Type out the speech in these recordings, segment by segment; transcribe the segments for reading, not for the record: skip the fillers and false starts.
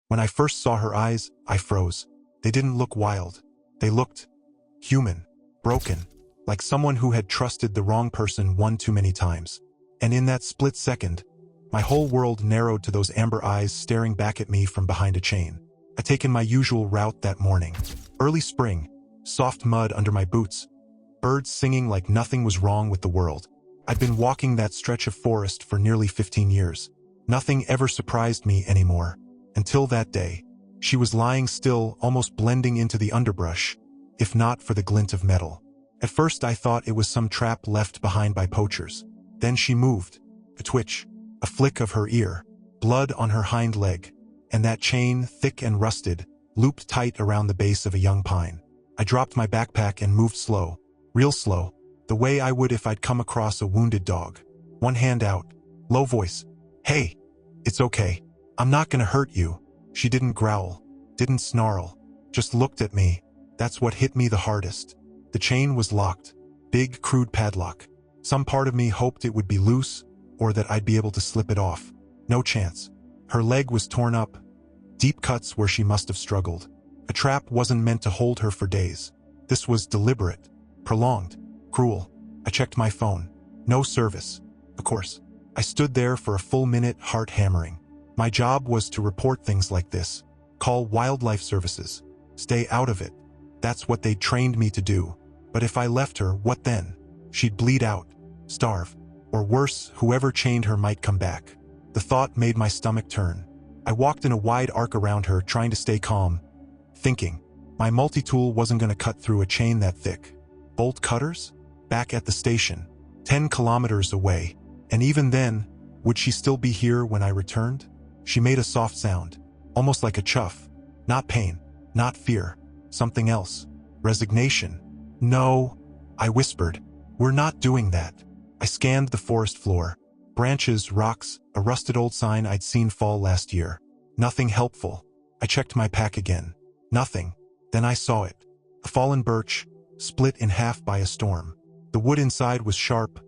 When I first saw her eyes, I froze. They didn't look wild. They looked human, broken, like someone who had trusted the wrong person one too many times. And in that split second, my whole world narrowed to those amber eyes staring back at me from behind a chain. I'd taken my usual route that morning. Early spring, soft mud under my boots, birds singing like nothing was wrong with the world. I'd been walking that stretch of forest for nearly 15 years. Nothing ever surprised me anymore. Until that day. She was lying still, almost blending into the underbrush, if not for the glint of metal. At first I thought it was some trap left behind by poachers. Then she moved. A twitch, a flick of her ear, blood on her hind leg, and that chain, thick and rusted, looped tight around the base of a young pine. I dropped my backpack and moved slow, real slow, the way I would if I'd come across a wounded dog. One hand out, low voice. "Hey, it's okay. I'm not gonna hurt you." She didn't growl, didn't snarl, just looked at me. That's what hit me the hardest. The chain was locked. Big, crude padlock. Some part of me hoped it would be loose, or that I'd be able to slip it off. No chance. Her leg was torn up. Deep cuts where she must have struggled. A trap wasn't meant to hold her for days. This was deliberate, prolonged, cruel. I checked my phone. No service. Of course. I stood there for a full minute, heart hammering. My job was to report things like this. Call wildlife services. Stay out of it. That's what they trained me to do. But if I left her, what then? She'd bleed out, starve, or worse, whoever chained her might come back. The thought made my stomach turn. I walked in a wide arc around her, trying to stay calm, thinking, my multi-tool wasn't going to cut through a chain that thick. Bolt cutters? Back at the station, 10 kilometers away. And even then, would she still be here when I returned? She made a soft sound, almost like a chuff. Not pain, not fear, something else. Resignation. "No," I whispered. "We're not doing that." I scanned the forest floor. Branches, rocks, a rusted old sign I'd seen fall last year. Nothing helpful. I checked my pack again. Nothing. Then I saw it. A fallen birch, split in half by a storm. The wood inside was sharp,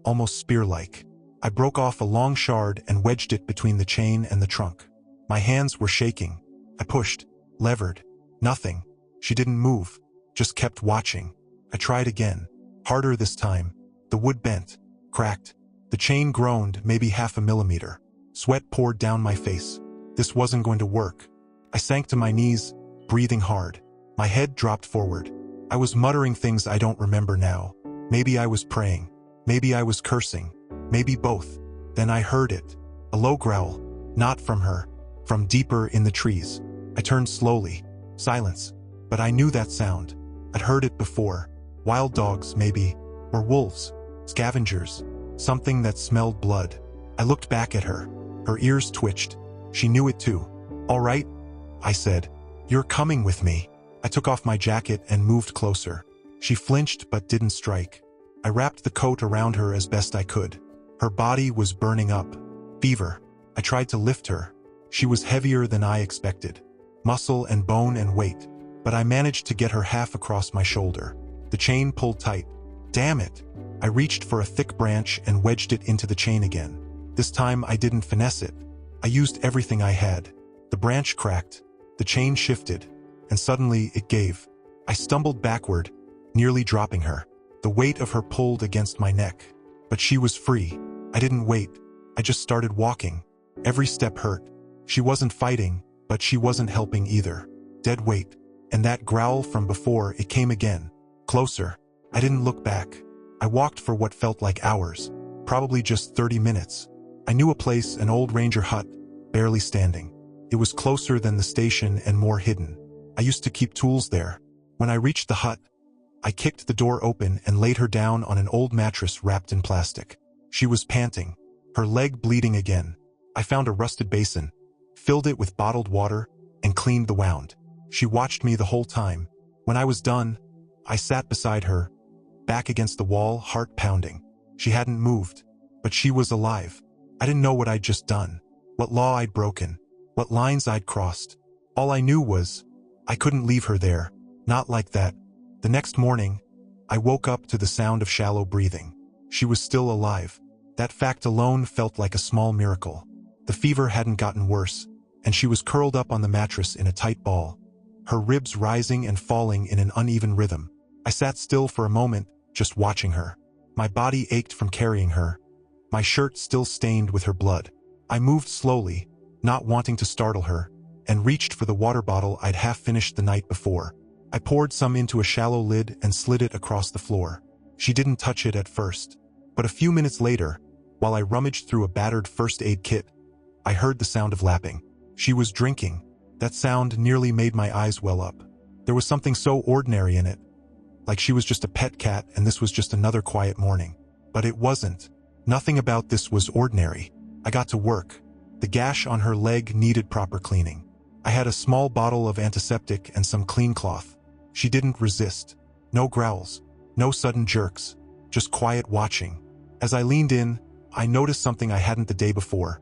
almost spear-like. I broke off a long shard and wedged it between the chain and the trunk. My hands were shaking. I pushed, levered. Nothing. She didn't move, just kept watching. I tried again. Harder this time. The wood bent, cracked. The chain groaned, maybe half a millimeter. Sweat poured down my face. This wasn't going to work. I sank to my knees, breathing hard. My head dropped forward. I was muttering things I don't remember now. Maybe I was praying. Maybe I was cursing. Maybe both. Then I heard it. A low growl. Not from her. From deeper in the trees. I turned slowly. Silence. But I knew that sound. I'd heard it before. Wild dogs, maybe. Or wolves. Scavengers. Something that smelled blood. I looked back at her. Her ears twitched. She knew it too. "All right," I said. "You're coming with me." I took off my jacket and moved closer. She flinched but didn't strike. I wrapped the coat around her as best I could. Her body was burning up. Fever. I tried to lift her. She was heavier than I expected. Muscle and bone and weight. But I managed to get her half across my shoulder. The chain pulled tight. Damn it! I reached for a thick branch and wedged it into the chain again. This time I didn't finesse it. I used everything I had. The branch cracked. The chain shifted. And suddenly it gave. I stumbled backward, nearly dropping her. The weight of her pulled against my neck. But she was free. I didn't wait. I just started walking. Every step hurt. She wasn't fighting, but she wasn't helping either. Dead weight. And that growl from before, it came again. Closer. I didn't look back. I walked for what felt like hours. Probably just 30 minutes. I knew a place, an old ranger hut, barely standing. It was closer than the station and more hidden. I used to keep tools there. When I reached the hut, I kicked the door open and laid her down on an old mattress wrapped in plastic. She was panting, her leg bleeding again. I found a rusted basin, filled it with bottled water, and cleaned the wound. She watched me the whole time. When I was done, I sat beside her, back against the wall, heart pounding. She hadn't moved, but she was alive. I didn't know what I'd just done, what law I'd broken, what lines I'd crossed. All I knew was, I couldn't leave her there, not like that. The next morning, I woke up to the sound of shallow breathing. She was still alive. That fact alone felt like a small miracle. The fever hadn't gotten worse, and she was curled up on the mattress in a tight ball, her ribs rising and falling in an uneven rhythm. I sat still for a moment, just watching her. My body ached from carrying her, my shirt still stained with her blood. I moved slowly, not wanting to startle her, and reached for the water bottle I'd half finished the night before. I poured some into a shallow lid and slid it across the floor. She didn't touch it at first, but a few minutes later, while I rummaged through a battered first aid kit, I heard the sound of lapping. She was drinking. That sound nearly made my eyes well up. There was something so ordinary in it, like she was just a pet cat and this was just another quiet morning. But it wasn't. Nothing about this was ordinary. I got to work. The gash on her leg needed proper cleaning. I had a small bottle of antiseptic and some clean cloth. She didn't resist. No growls, no sudden jerks, just quiet watching. As I leaned in, I noticed something I hadn't the day before.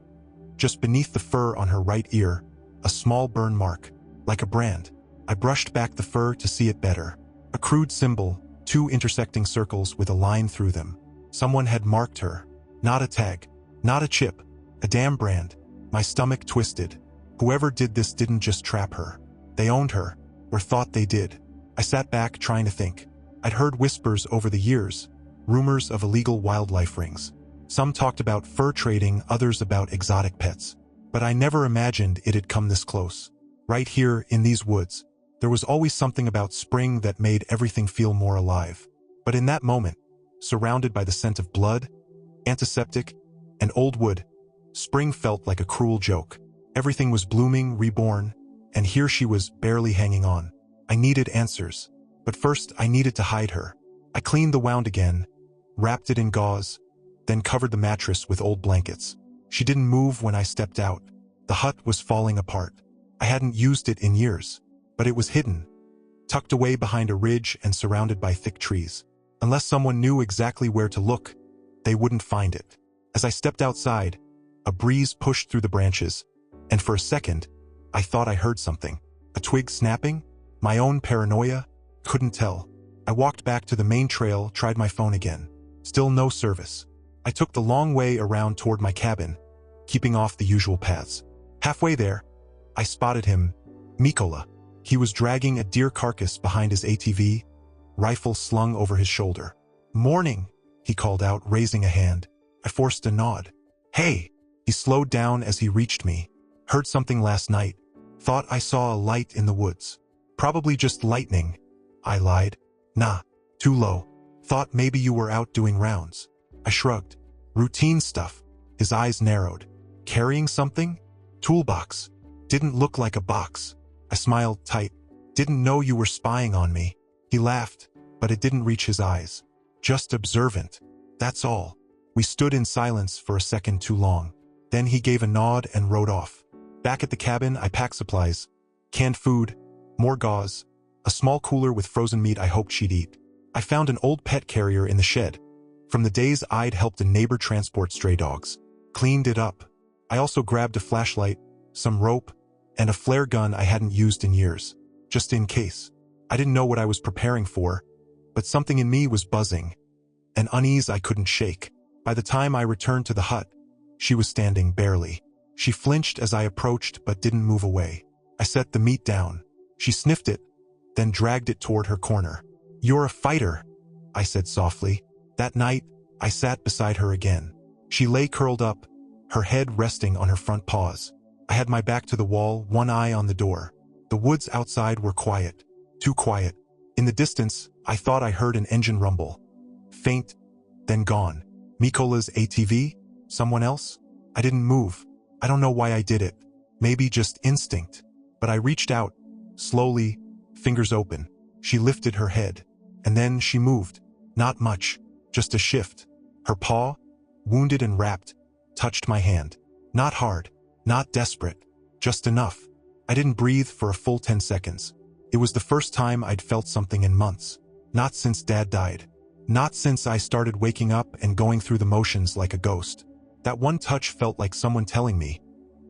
Just beneath the fur on her right ear, a small burn mark, like a brand. I brushed back the fur to see it better. A crude symbol, 2 intersecting circles with a line through them. Someone had marked her. Not a tag, not a chip, a damn brand. My stomach twisted. Whoever did this didn't just trap her. They owned her, or thought they did. I sat back trying to think. I'd heard whispers over the years, rumors of illegal wildlife rings. Some talked about fur trading, others about exotic pets. But I never imagined it'd come this close. Right here, in these woods, there was always something about spring that made everything feel more alive. But in that moment, surrounded by the scent of blood, antiseptic, and old wood, spring felt like a cruel joke. Everything was blooming, reborn, and here she was barely hanging on. I needed answers, but first I needed to hide her. I cleaned the wound again, wrapped it in gauze, then covered the mattress with old blankets. She didn't move when I stepped out. The hut was falling apart. I hadn't used it in years, but it was hidden, tucked away behind a ridge and surrounded by thick trees. Unless someone knew exactly where to look, they wouldn't find it. As I stepped outside, a breeze pushed through the branches, and for a second, I thought I heard something. A twig snapping? My own paranoia? Couldn't tell. I walked back to the main trail, tried my phone again. Still no service. I took the long way around toward my cabin, keeping off the usual paths. Halfway there, I spotted him, Mikola. He was dragging a deer carcass behind his ATV, rifle slung over his shoulder. "Morning," he called out, raising a hand. I forced a nod. "Hey!" He slowed down as he reached me. "Heard something last night. Thought I saw a light in the woods. Probably just lightning." I lied. "Nah, too low. Thought maybe you were out doing rounds." I shrugged. "Routine stuff." His eyes narrowed. "Carrying something?" "Toolbox. Didn't look like a box." I smiled tight. "Didn't know you were spying on me." He laughed, but it didn't reach his eyes. "Just observant. That's all." We stood in silence for a second too long. Then he gave a nod and rode off. Back at the cabin, I packed supplies. Canned food, more gauze, a small cooler with frozen meat I hoped she'd eat. I found an old pet carrier in the shed, from the days I'd helped a neighbor transport stray dogs. Cleaned it up. I also grabbed a flashlight, some rope, and a flare gun I hadn't used in years, just in case. I didn't know what I was preparing for, but something in me was buzzing, an unease I couldn't shake. By the time I returned to the hut, she was standing barely. She flinched as I approached but didn't move away. I set the meat down. She sniffed it, then dragged it toward her corner. "You're a fighter," I said softly. That night, I sat beside her again. She lay curled up, her head resting on her front paws. I had my back to the wall, one eye on the door. The woods outside were quiet, too quiet. In the distance, I thought I heard an engine rumble. Faint, then gone. Mikola's ATV? Someone else? I didn't move. I don't know why I did it. Maybe just instinct. But I reached out, slowly, fingers open. She lifted her head, and then she moved. Not much, just a shift. Her paw, wounded and wrapped, touched my hand. Not hard, not desperate, just enough. I didn't breathe for a full 10 seconds. It was the first time I'd felt something in months. Not since Dad died. Not since I started waking up and going through the motions like a ghost. That one touch felt like someone telling me,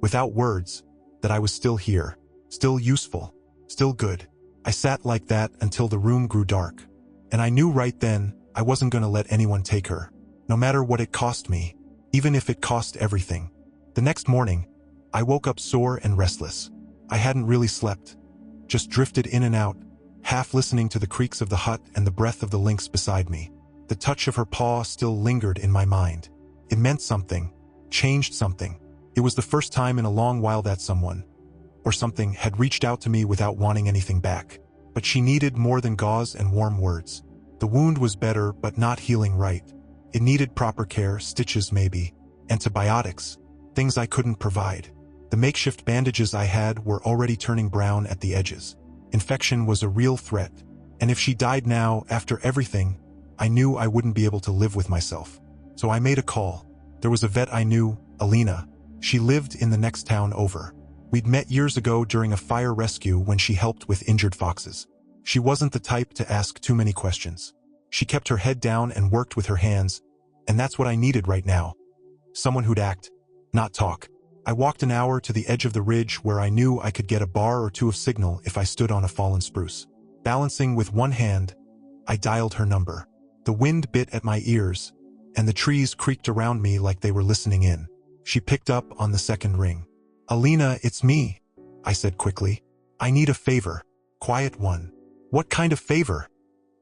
without words, that I was still here, still useful, still good. I sat like that until the room grew dark. And I knew right then I wasn't going to let anyone take her, no matter what it cost me, even if it cost everything. The next morning, I woke up sore and restless. I hadn't really slept, just drifted in and out, half listening to the creaks of the hut and the breath of the lynx beside me. The touch of her paw still lingered in my mind. It meant something, changed something. It was the first time in a long while that someone, or something, had reached out to me without wanting anything back. But she needed more than gauze and warm words. The wound was better, but not healing right. It needed proper care, stitches maybe, antibiotics, things I couldn't provide. The makeshift bandages I had were already turning brown at the edges. Infection was a real threat, and if she died now, after everything, I knew I wouldn't be able to live with myself. So I made a call. There was a vet I knew, Alina. She lived in the next town over. We'd met years ago during a fire rescue when she helped with injured foxes. She wasn't the type to ask too many questions. She kept her head down and worked with her hands, and that's what I needed right now. Someone who'd act, not talk. I walked an hour to the edge of the ridge where I knew I could get a bar or two of signal if I stood on a fallen spruce. Balancing with one hand, I dialed her number. The wind bit at my ears, and the trees creaked around me like they were listening in. She picked up on the second ring. "Alina, it's me," I said quickly. "I need a favor. Quiet one." "What kind of favor?"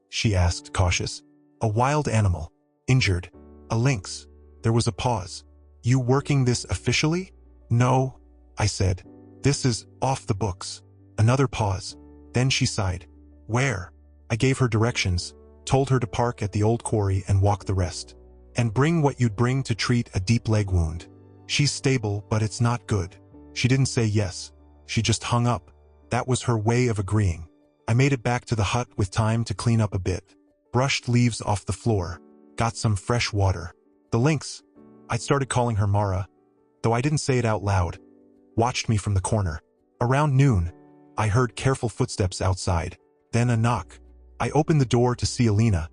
she asked, cautious. "A wild animal. Injured. A lynx." There was a pause. "You working this officially?" "No," I said. "This is off the books." Another pause. Then she sighed. "Where?" I gave her directions, told her to park at the old quarry and walk the rest. "And bring what you'd bring to treat a deep leg wound. She's stable, but it's not good." She didn't say yes. She just hung up. That was her way of agreeing. I made it back to the hut with time to clean up a bit. Brushed leaves off the floor. Got some fresh water. The lynx, I'd started calling her Mara, though I didn't say it out loud, watched me from the corner. Around noon, I heard careful footsteps outside. Then a knock. I opened the door to see Alina,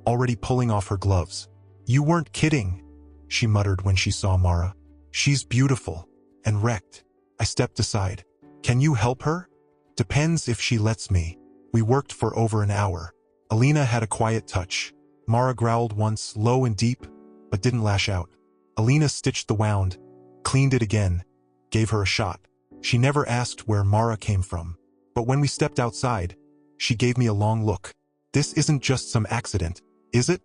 already pulling off her gloves. "You weren't kidding," she muttered when she saw Mara. "She's beautiful and wrecked." I stepped aside. "Can you help her?" "Depends if she lets me." We worked for over an hour. Alina had a quiet touch. Mara growled once, low and deep, but didn't lash out. Alina stitched the wound, cleaned it again, gave her a shot. She never asked where Mara came from. But when we stepped outside, she gave me a long look. "This isn't just some accident, is it?"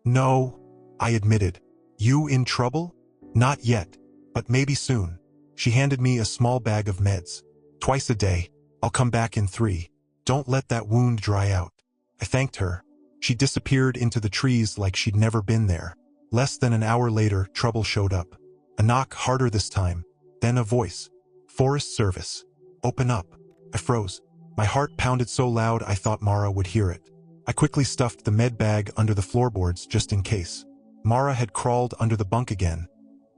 "No," I admitted. "You in trouble?" "Not yet, but maybe soon." She handed me a small bag of meds. "Twice a day. I'll come back in 3. Don't let that wound dry out." I thanked her. She disappeared into the trees like she'd never been there. Less than an hour later, trouble showed up. A knock, harder this time. Then a voice. "Forest Service. Open up." I froze. My heart pounded so loud I thought Mara would hear it. I quickly stuffed the med bag under the floorboards just in case. Mara had crawled under the bunk again,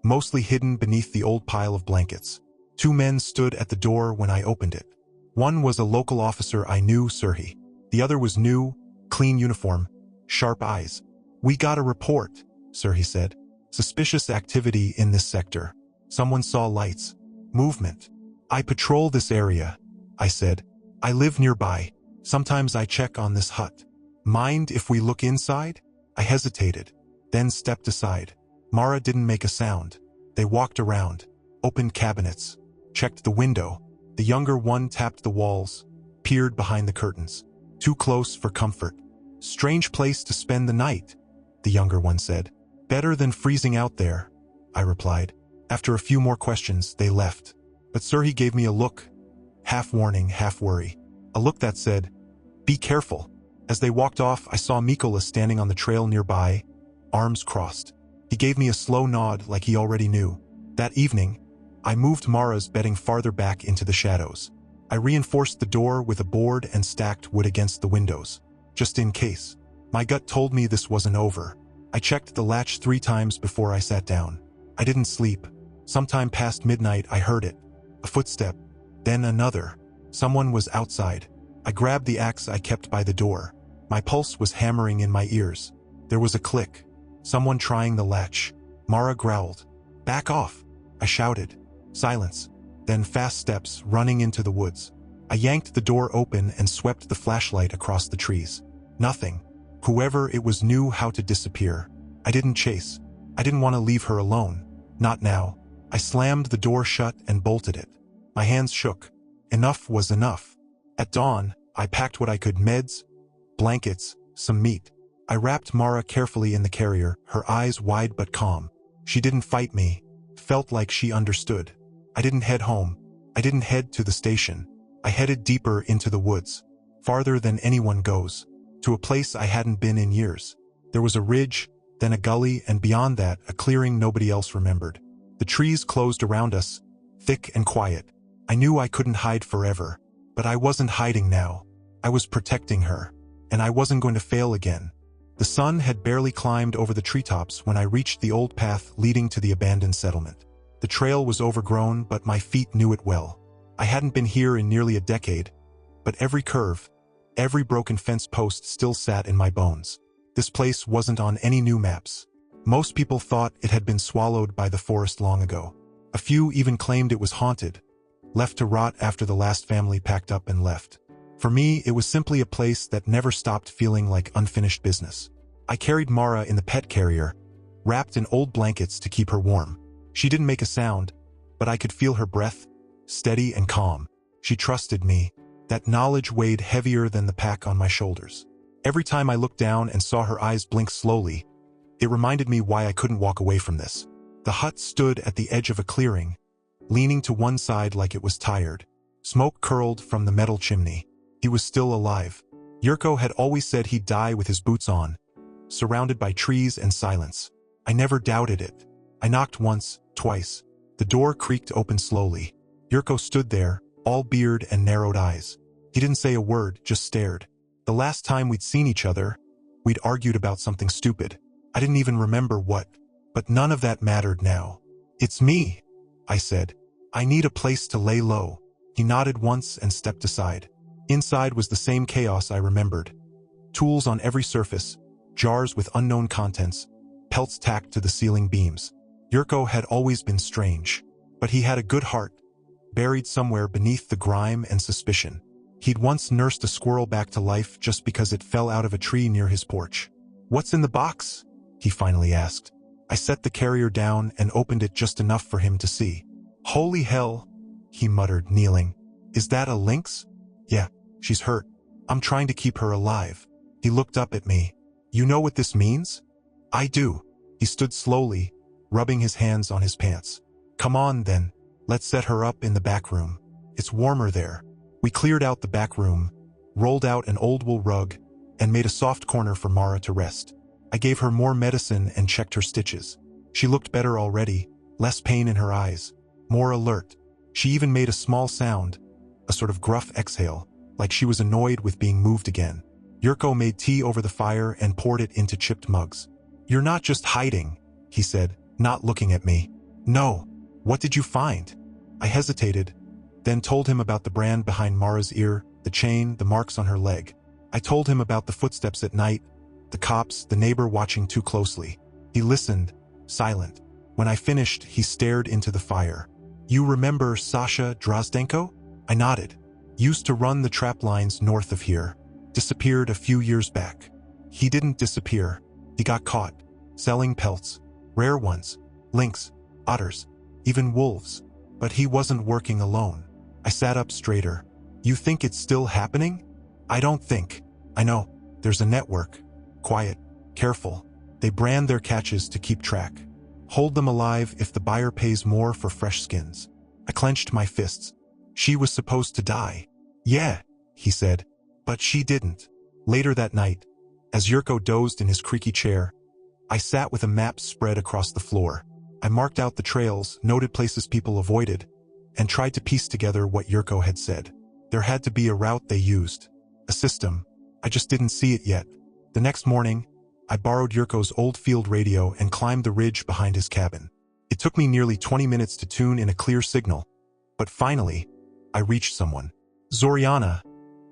mostly hidden beneath the old pile of blankets. 2 men stood at the door when I opened it. One was a local officer I knew, Surhi. The other was new, clean uniform, sharp eyes. "We got a report," Surhi said. "Suspicious activity in this sector. Someone saw lights. Movement." "I patrol this area," I said. "I live nearby. Sometimes I check on this hut. Mind if we look inside?" I hesitated, then stepped aside. Mara didn't make a sound. They walked around, opened cabinets, checked the window. The younger one tapped the walls, peered behind the curtains. "Too close for comfort." "Strange place to spend the night," the younger one said. "Better than freezing out there," I replied. After a few more questions, they left. But Surhi gave me a look, half warning, half worry. A look that said, "Be careful." As they walked off, I saw Mikola standing on the trail nearby, arms crossed. He gave me a slow nod like he already knew. That evening, I moved Mara's bedding farther back into the shadows. I reinforced the door with a board and stacked wood against the windows, just in case. My gut told me this wasn't over. I checked the latch 3 times before I sat down. I didn't sleep. Sometime past midnight, I heard it. A footstep, then another. Someone was outside. I grabbed the axe I kept by the door. My pulse was hammering in my ears. There was a click. Someone trying the latch. Mara growled. "Back off," I shouted. Silence. Then fast steps running into the woods. I yanked the door open and swept the flashlight across the trees. Nothing. Whoever it was knew how to disappear. I didn't chase. I didn't want to leave her alone. Not now. I slammed the door shut and bolted it. My hands shook. Enough was enough. At dawn, I packed what I could: meds, blankets, some meat. I wrapped Mara carefully in the carrier, her eyes wide but calm. She didn't fight me. Felt like she understood. I didn't head home. I didn't head to the station. I headed deeper into the woods, farther than anyone goes, to a place I hadn't been in years. There was a ridge, then a gully, and beyond that, a clearing nobody else remembered. The trees closed around us, thick and quiet. I knew I couldn't hide forever, but I wasn't hiding now. I was protecting her, and I wasn't going to fail again. The sun had barely climbed over the treetops when I reached the old path leading to the abandoned settlement. The trail was overgrown, but my feet knew it well. I hadn't been here in nearly a decade, but every curve, every broken fence post still sat in my bones. This place wasn't on any new maps. Most people thought it had been swallowed by the forest long ago. A few even claimed it was haunted, left to rot after the last family packed up and left. For me, it was simply a place that never stopped feeling like unfinished business. I carried Mara in the pet carrier, wrapped in old blankets to keep her warm. She didn't make a sound, but I could feel her breath, steady and calm. She trusted me. That knowledge weighed heavier than the pack on my shoulders. Every time I looked down and saw her eyes blink slowly, it reminded me why I couldn't walk away from this. The hut stood at the edge of a clearing, leaning to one side like it was tired. Smoke curled from the metal chimney. He was still alive. Yurko had always said he'd die with his boots on, surrounded by trees and silence. I never doubted it. I knocked once, twice. The door creaked open slowly. Yurko stood there, all beard and narrowed eyes. He didn't say a word, just stared. The last time we'd seen each other, we'd argued about something stupid. I didn't even remember what, but none of that mattered now. "It's me," I said. "I need a place to lay low." He nodded once and stepped aside. Inside was the same chaos I remembered. Tools on every surface, jars with unknown contents, pelts tacked to the ceiling beams. Yurko had always been strange, but he had a good heart, buried somewhere beneath the grime and suspicion. He'd once nursed a squirrel back to life just because it fell out of a tree near his porch. "What's in the box?" he finally asked. I set the carrier down and opened it just enough for him to see. "Holy hell," he muttered, kneeling. "Is that a lynx?" "Yeah, she's hurt. I'm trying to keep her alive." He looked up at me. "You know what this means?" "I do." He stood slowly, rubbing his hands on his pants. "Come on, then. Let's set her up in the back room. It's warmer there." We cleared out the back room, rolled out an old wool rug, and made a soft corner for Mara to rest. I gave her more medicine and checked her stitches. She looked better already, less pain in her eyes, more alert. She even made a small sound, a sort of gruff exhale, like she was annoyed with being moved again. Yurko made tea over the fire and poured it into chipped mugs. "You're not just hiding," he said, not looking at me. "No. What did you find?" I hesitated, then told him about the brand behind Mara's ear, the chain, the marks on her leg. I told him about the footsteps at night, the cops, the neighbor watching too closely. He listened, silent. When I finished, he stared into the fire. "You remember Sasha Drozdenko?" I nodded. "Used to run the trap lines north of here. Disappeared a few years back." "He didn't disappear. He got caught, selling pelts. Rare ones, lynx, otters, even wolves. But he wasn't working alone." I sat up straighter. "You think it's still happening?" "I don't think. I know. There's a network. Quiet, careful. They brand their catches to keep track. Hold them alive if the buyer pays more for fresh skins." I clenched my fists. "She was supposed to die." "Yeah," he said, "but she didn't." Later that night, as Yurko dozed in his creaky chair, I sat with a map spread across the floor. I marked out the trails, noted places people avoided, and tried to piece together what Yurko had said. There had to be a route they used, a system. I just didn't see it yet. The next morning, I borrowed Yurko's old field radio and climbed the ridge behind his cabin. It took me nearly 20 minutes to tune in a clear signal, but finally, I reached someone. "Zoriana,"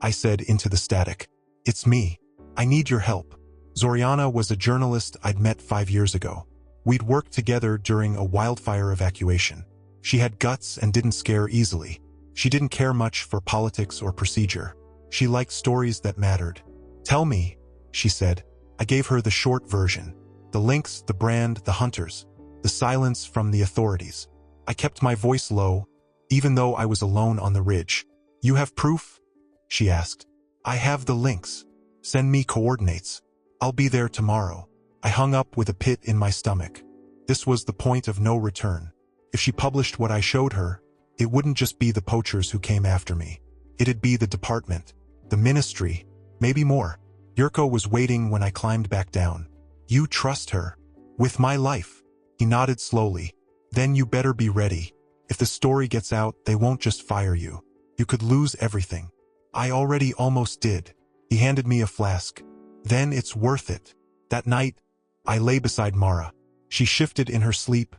I said into the static. "It's me. I need your help." Zoriana was a journalist I'd met 5 years ago. We'd worked together during a wildfire evacuation. She had guts and didn't scare easily. She didn't care much for politics or procedure. She liked stories that mattered. "Tell me," she said. I gave her the short version. The lynx, the brand, the hunters. The silence from the authorities. I kept my voice low, even though I was alone on the ridge. "You have proof?" she asked. "I have the lynx. Send me coordinates. I'll be there tomorrow." I hung up with a pit in my stomach. This was the point of no return. If she published what I showed her, it wouldn't just be the poachers who came after me. It'd be the department, the ministry, maybe more. Yurko was waiting when I climbed back down. "You trust her?" "With my life." He nodded slowly. "Then you better be ready. If the story gets out, they won't just fire you. You could lose everything." "I already almost did." He handed me a flask. "Then it's worth it." That night, I lay beside Mara. She shifted in her sleep,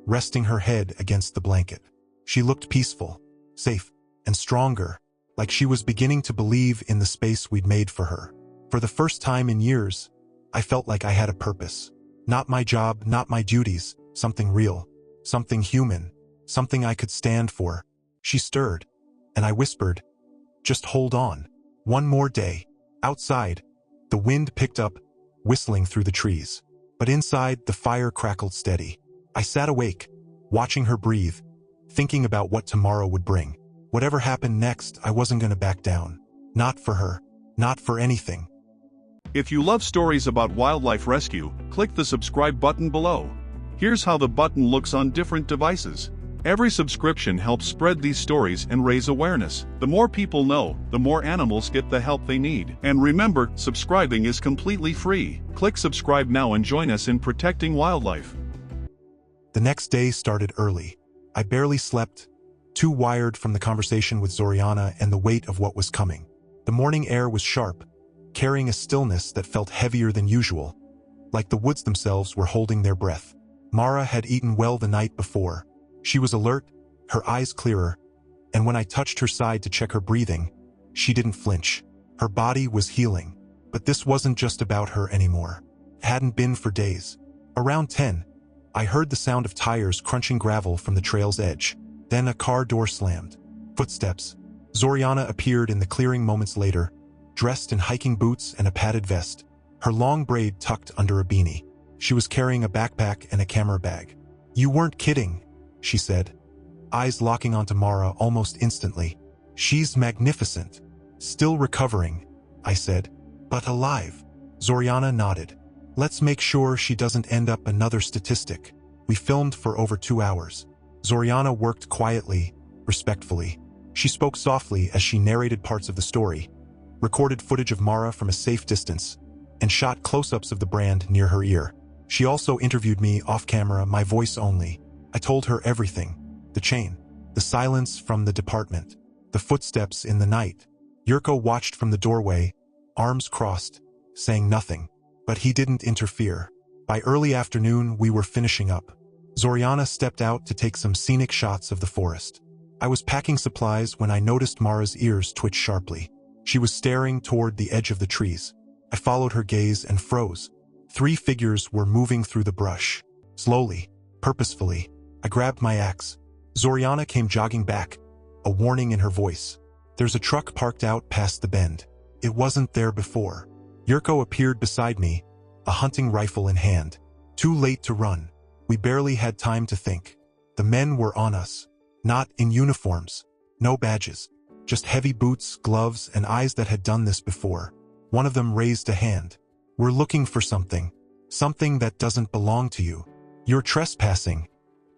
resting her head against the blanket. She looked peaceful, safe, and stronger, like she was beginning to believe in the space we'd made for her. For the first time in years, I felt like I had a purpose. Not my job, not my duties, something real, something human, something I could stand for. She stirred, and I whispered, "Just hold on. One more day." Outside, the wind picked up, whistling through the trees. But inside, the fire crackled steady. I sat awake, watching her breathe, thinking about what tomorrow would bring. Whatever happened next, I wasn't going to back down. Not for her. Not for anything. If you love stories about wildlife rescue, click the subscribe button below. Here's how the button looks on different devices. Every subscription helps spread these stories and raise awareness. The more people know, the more animals get the help they need. And remember, subscribing is completely free. Click subscribe now and join us in protecting wildlife. The next day started early. I barely slept, too wired from the conversation with Zoriana and the weight of what was coming. The morning air was sharp, carrying a stillness that felt heavier than usual, like the woods themselves were holding their breath. Mara had eaten well the night before. She was alert, her eyes clearer, and when I touched her side to check her breathing, she didn't flinch. Her body was healing, but this wasn't just about her anymore. It hadn't been for days. Around 10, I heard the sound of tires crunching gravel from the trail's edge. Then a car door slammed. Footsteps. Zoriana appeared in the clearing moments later, dressed in hiking boots and a padded vest, her long braid tucked under a beanie. She was carrying a backpack and a camera bag. "You weren't kidding," she said, eyes locking onto Mara almost instantly. "She's magnificent." "Still recovering," I said. "But alive." Zoriana nodded. "Let's make sure she doesn't end up another statistic." We filmed for over 2 hours. Zoriana worked quietly, respectfully. She spoke softly as she narrated parts of the story, recorded footage of Mara from a safe distance, and shot close-ups of the brand near her ear. She also interviewed me off-camera, my voice only. I told her everything. The chain, the silence from the department, the footsteps in the night. Yurko watched from the doorway, arms crossed, saying nothing. But he didn't interfere. By early afternoon, we were finishing up. Zoriana stepped out to take some scenic shots of the forest. I was packing supplies when I noticed Mara's ears twitch sharply. She was staring toward the edge of the trees. I followed her gaze and froze. 3 figures were moving through the brush. Slowly, purposefully. I grabbed my axe. Zoriana came jogging back, a warning in her voice. "There's a truck parked out past the bend." It wasn't there before. Yurko appeared beside me, a hunting rifle in hand. Too late to run. We barely had time to think. The men were on us. Not in uniforms. No badges. Just heavy boots, gloves, and eyes that had done this before. One of them raised a hand. "We're looking for something. Something that doesn't belong to you." "You're trespassing,"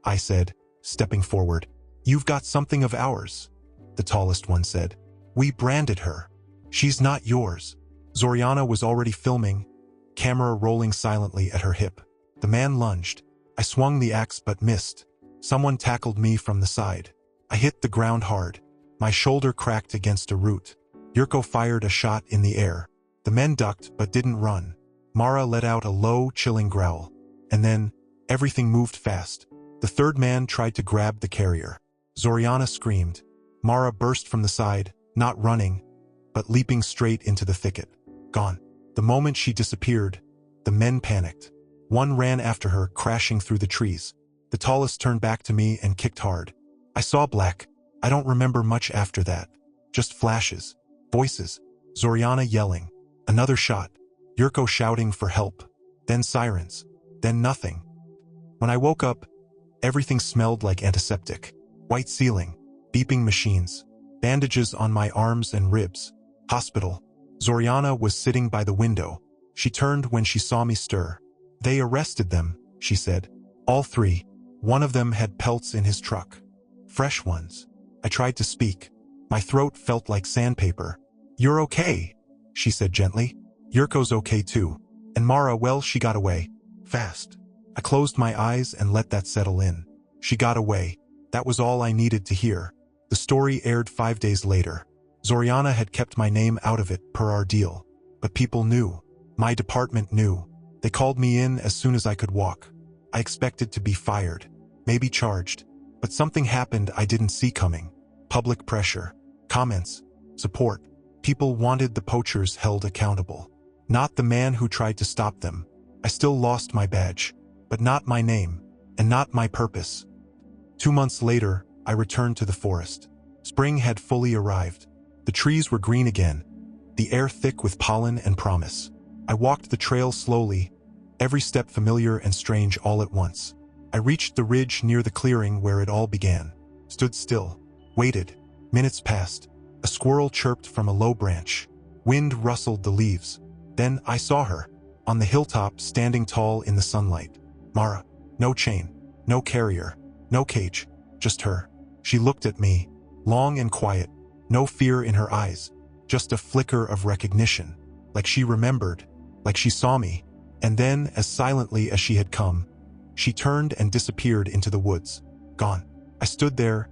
I said, stepping forward. "You've got something of ours," the tallest one said. "We branded her. She's not yours." Zoriana was already filming, camera rolling silently at her hip. The man lunged. I swung the axe but missed. Someone tackled me from the side. I hit the ground hard. My shoulder cracked against a root. Yurko fired a shot in the air. The men ducked but didn't run. Mara let out a low, chilling growl. And then, everything moved fast. The third man tried to grab the carrier. Zoriana screamed. Mara burst from the side, not running, but leaping straight into the thicket. Gone. The moment she disappeared, the men panicked. One ran after her, crashing through the trees. The tallest turned back to me and kicked hard. I saw black. I don't remember much after that. Just flashes. Voices. Zoriana yelling. Another shot. Yurko shouting for help. Then sirens. Then nothing. When I woke up, Everything smelled like antiseptic. White ceiling, beeping machines, bandages on my arms and ribs. Hospital. Zoriana was sitting by the window. She turned when she saw me stir. They arrested them, she said. All three. One of them had pelts in his truck. Fresh ones. I tried to speak. My throat felt like sandpaper. You're okay, she said gently. Yurko's okay too. And Mara, well, she got away. Fast. I closed my eyes and let that settle in. She got away. That was all I needed to hear. The story aired 5 days later. Zoriana had kept my name out of it per our deal. But people knew. My department knew. They called me in as soon as I could walk. I expected to be fired. Maybe charged. But something happened I didn't see coming. Public pressure. Comments. Support. People wanted the poachers held accountable. Not the man who tried to stop them. I still lost my badge. But not my name. And not my purpose. 2 months later, I returned to the forest. Spring had fully arrived. The trees were green again. The air thick with pollen and promise. I walked the trail slowly, every step familiar and strange all at once. I reached the ridge near the clearing where it all began. Stood still. Waited. Minutes passed. A squirrel chirped from a low branch. Wind rustled the leaves. Then I saw her. On the hilltop, standing tall in the sunlight. Mara. No chain. No carrier. No cage. Just her. She looked at me. Long and quiet. No fear in her eyes. Just a flicker of recognition. Like she remembered. Like she saw me. And then, as silently as she had come, she turned and disappeared into the woods. Gone. I stood there,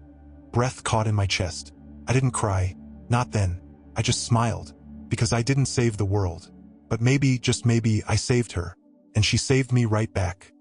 breath caught in my chest. I didn't cry. Not then. I just smiled. Because I didn't save the world. But maybe, just maybe, I saved her. And she saved me right back.